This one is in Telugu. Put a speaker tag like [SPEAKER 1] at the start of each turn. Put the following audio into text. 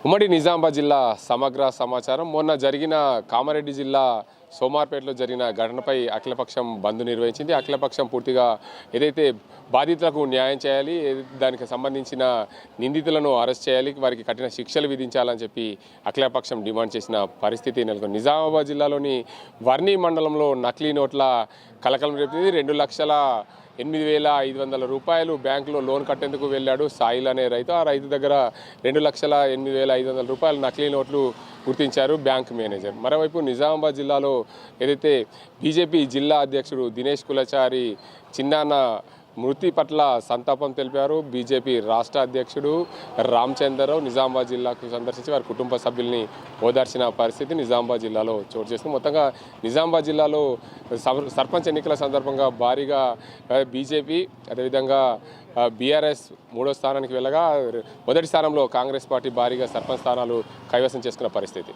[SPEAKER 1] ఉమ్మడి నిజామాబాద్ జిల్లా సమగ్ర సమాచారం. మొన్న జరిగిన కామారెడ్డి జిల్లా సోమార్పేటలో జరిగిన ఘటనపై అఖిలపక్షం బంద్ నిర్వహించింది. అఖిలపక్షం పూర్తిగా ఏదైతే బాధితులకు న్యాయం చేయాలి, దానికి సంబంధించిన నిందితులను అరెస్ట్ చేయాలి, వారికి కఠిన శిక్షలు విధించాలని చెప్పి అఖిలపక్షం డిమాండ్ చేసిన పరిస్థితి నెలకొంది. నిజామాబాద్ జిల్లాలోని వర్ణి మండలంలో నకిలీ నోట్ల కలకలం రేపింది. 2,08,500 రూపాయలు బ్యాంకులో లోన్ కట్టేందుకు వెళ్ళాడు సాయిల్ అనే రైతు. ఆ రైతు దగ్గర 2,08,500 రూపాయలు నకిలీ నోట్లు గుర్తించారు బ్యాంక్ మేనేజర్. మరోవైపు నిజామాబాద్ జిల్లాలో ఏదైతే బీజేపీ జిల్లా అధ్యక్షుడు దినేష్ కులచారి చిన్నాన్న మృతి పట్ల సంతాపం తెలిపారు. బీజేపీ రాష్ట్ర అధ్యక్షుడు రామచంద్రరావు నిజామాబాద్ జిల్లాకు సందర్శించి వారి కుటుంబ సభ్యుల్ని ఓదార్చిన పరిస్థితి నిజామాబాద్ జిల్లాలో చోటు చేసుకుంది. మొత్తంగా నిజామాబాద్ జిల్లాలో సర్పంచ్ ఎన్నికల సందర్భంగా భారీగా బీజేపీ అదేవిధంగా బీఆర్ఎస్ 3వ స్థానానికి వెళ్ళగా మొదటి స్థానంలో కాంగ్రెస్ పార్టీ భారీగా సర్పంచ్ స్థానాలు కైవసం చేసుకున్న పరిస్థితి.